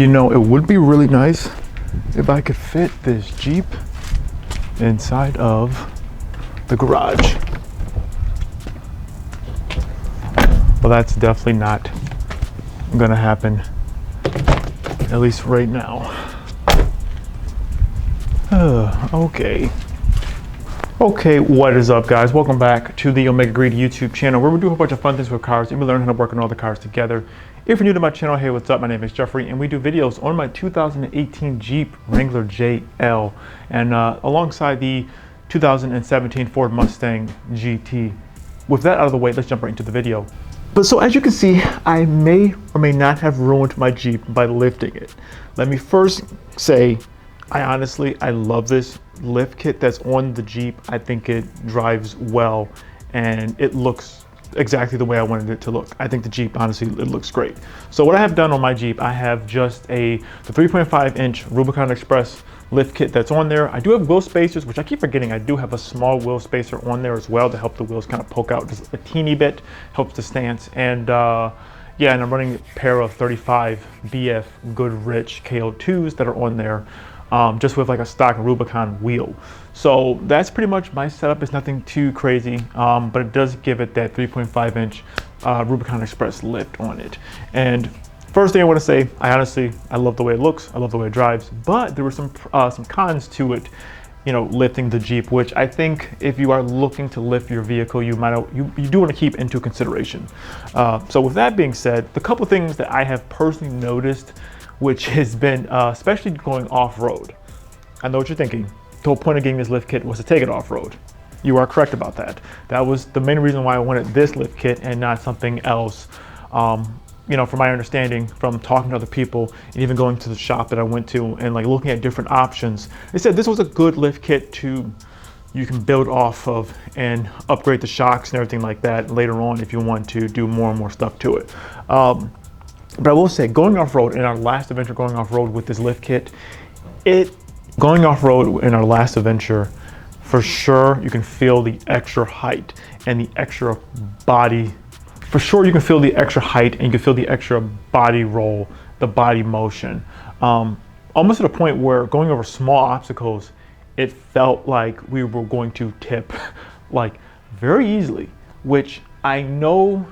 You know, it would be really nice if I could fit this Jeep inside of the garage. Well, that's definitely not gonna happen, at least right now. Okay, what is up, guys? Welcome back to the Omega Greed YouTube channel, where we do a whole bunch of fun things with cars and we learn how to work on all the cars together. If you're new to my channel, hey, what's up? My name is Jeffrey, and we do videos on my 2018 Jeep Wrangler JL, and alongside the 2017 Ford Mustang GT. With that out of the way, let's jump right into the video. But so as you can see, I may or may not have ruined my Jeep by lifting it. Let me first say, I love this lift kit that's on the Jeep. I think it drives well and it looks exactly the way I wanted it to look. I think the Jeep, honestly, it looks great. So what I have done on my Jeep, I have just the 3.5 inch Rubicon Express lift kit that's on there. I do have wheel spacers, which I keep forgetting. I do have a small wheel spacer on there as well to help the wheels kind of poke out just a teeny bit, helps the stance. And yeah, and I'm running a pair of 35 BF Goodrich KO2s that are on there, just with like a stock Rubicon wheel. So that's pretty much my setup. It's nothing too crazy, but it does give it that 3.5 inch Rubicon Express lift on it. And first thing I want to say, I love the way it looks. I love the way it drives, but there were some cons to it, you know, lifting the Jeep, which I think if you are looking to lift your vehicle, you do want to keep into consideration. So with that being said, the couple things that I have personally noticed, which has been, especially going off-road. I know what you're thinking. The whole point of getting this lift kit was to take it off-road. You are correct about that. That was the main reason why I wanted this lift kit and not something else. You know, from my understanding, from talking to other people, and even going to the shop that I went to and like looking at different options, they said this was a good lift kit you can build off of and upgrade the shocks and everything like that later on if you want to do more and more stuff to it. But I will say, going off-road in our last adventure, going off-road with this lift kit, going off-road in our last adventure, for sure you can feel the extra height and the extra body. For sure you can feel the extra height and you can feel the extra body roll, the body motion. Almost to the point where going over small obstacles, it felt like we were going to tip like very easily, which I know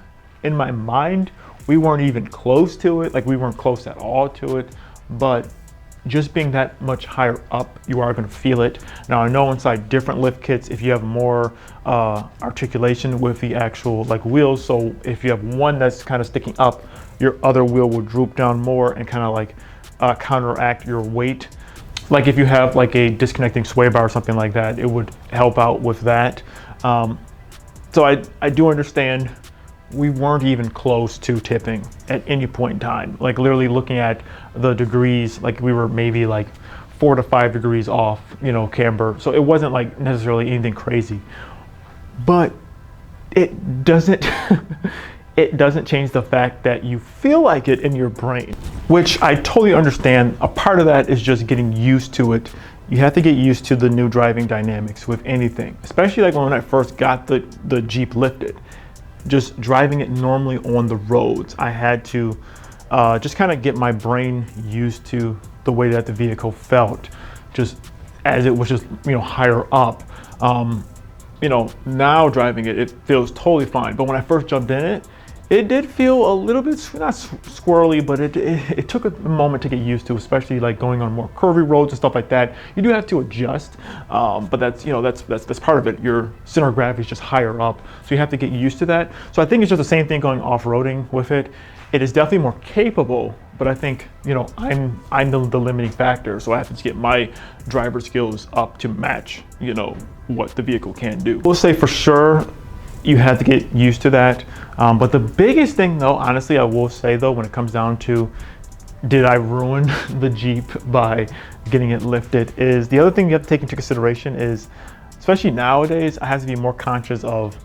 in my mind, we weren't even close to it, like we weren't close at all to it, but just being that much higher up, you are going to feel it. Now I know inside different lift kits, if you have more articulation with the actual like wheels, so if you have one that's kind of sticking up, your other wheel will droop down more and kind of like counteract your weight. Like if you have like a disconnecting sway bar or something like that, it would help out with that. So I do understand we weren't even close to tipping at any point in time. Like literally looking at the degrees, like we were maybe like 4 to 5 degrees off, you know, camber. So it wasn't like necessarily anything crazy, but it doesn't, it doesn't change the fact that you feel like it in your brain, which I totally understand. A part of that is just getting used to it. You have to get used to the new driving dynamics with anything, especially like when I first got the Jeep lifted. Just driving it normally on the roads, I had to just kind of get my brain used to the way that the vehicle felt, just as it was just, you know, higher up. You know, now driving it, it feels totally fine. But when I first jumped in it, it did feel a little bit, not squirrely, but it took a moment to get used to, especially like going on more curvy roads and stuff like that. You do have to adjust, but that's, you know, that's part of it. Your center of gravity is just higher up, so you have to get used to that. So I think it's just the same thing going off-roading with it. It is definitely more capable, but I think, you know, I'm the limiting factor, so I have to get my driver skills up to match, you know, what the vehicle can do. We'll say for sure, you have to get used to that. But the biggest thing though, honestly, I will say though, when it comes down to, did I ruin the Jeep by getting it lifted, is the other thing you have to take into consideration is, especially nowadays, I have to be more conscious of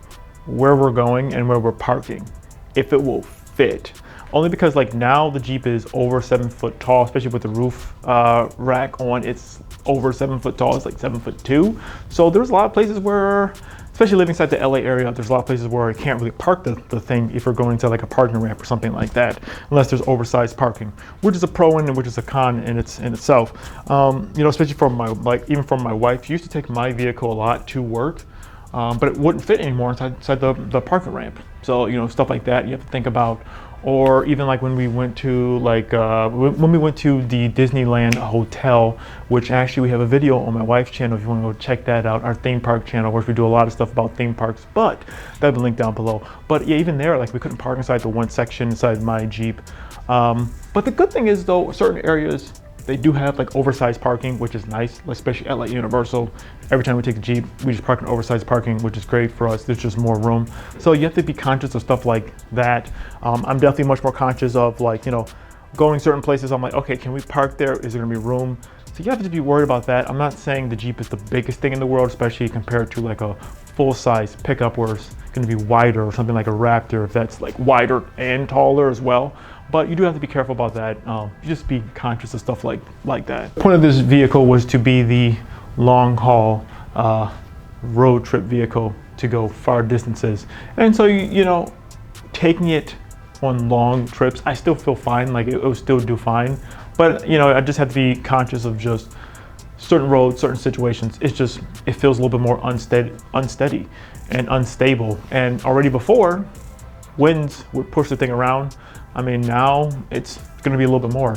where we're going and where we're parking, if it will fit. Only because like now the Jeep is over 7 foot tall, especially with the roof rack on, it's over 7 foot tall, it's like 7'2". So there's a lot of places where especially living inside the LA area, there's a lot of places where you can't really park the thing if you're going to like a parking ramp or something like that, unless there's oversized parking, which is a pro and which is a con in itself. You know, especially from even from my wife, she used to take my vehicle a lot to work, but it wouldn't fit anymore inside the parking ramp. So, you know, stuff like that you have to think about. Or even like when we went to when we went to the Disneyland hotel, which actually we have a video on my wife's channel if you want to go check that out, our theme park channel, where we do a lot of stuff about theme parks, but that'll be linked down below. But yeah, even there, like we couldn't park inside the one section inside my Jeep. But the good thing is though, certain areas, they do have like oversized parking, which is nice, especially at like Universal. Every time we take the Jeep, we just park in oversized parking, which is great for us. There's just more room. So you have to be conscious of stuff like that. I'm definitely much more conscious of like, you know, going certain places. I'm like, okay, can we park there? Is there gonna be room? So you have to be worried about that. I'm not saying the Jeep is the biggest thing in the world, especially compared to like a full-size pickup where it's gonna be wider, or something like a Raptor, if that's like wider and taller as well. But you do have to be careful about that. You just be conscious of stuff like that. The point of this vehicle was to be the long haul road trip vehicle to go far distances. And so, you know, taking it on long trips, I still feel fine, like it will still do fine. But, you know, I just have to be conscious of just certain roads, certain situations. It feels a little bit more unsteady and unstable. And already before, winds would push the thing around. I mean, now it's gonna be a little bit more.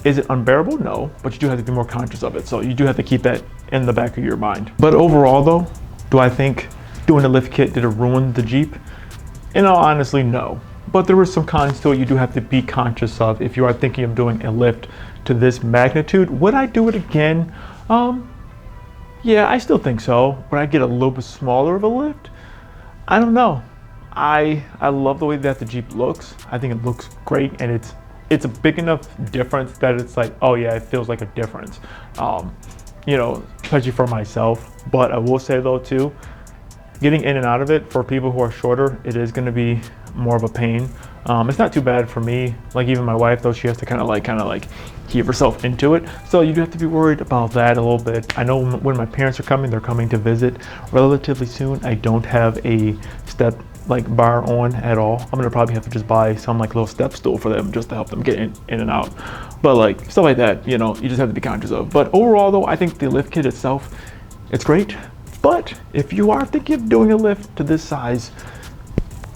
Is it unbearable? No, but you do have to be more conscious of it. So you do have to keep that in the back of your mind. But overall though, do I think doing a lift kit, did it ruin the Jeep? In all honesty, no. But there were some cons to it you do have to be conscious of if you are thinking of doing a lift to this magnitude. Would I do it again? Yeah, I still think so. Would I get a little bit smaller of a lift? I don't know. I love the way that the Jeep looks. I think it looks great, and it's a big enough difference that it's like, oh yeah, it feels like a difference. You know, especially for myself. But I will say though too, getting in and out of it for people who are shorter, it is going to be more of a pain. It's not too bad for me. Like even my wife though, she has to kind of like heave herself into it. So you do have to be worried about that a little bit. I know when my parents are coming, they're coming to visit relatively soon. I don't have a step like bar on at all. I'm gonna probably have to just buy some like little step stool for them just to help them get in and out. But like stuff like that, you know, you just have to be conscious of. But overall though, I think the lift kit itself, it's great. But if you are thinking of doing a lift to this size,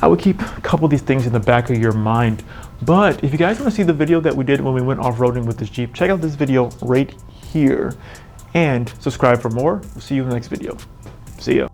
I would keep a couple of these things in the back of your mind. But if you guys want to see the video that we did when we went off-roading with this Jeep, check out this video right here and subscribe for more. We'll see you in the next video. See ya.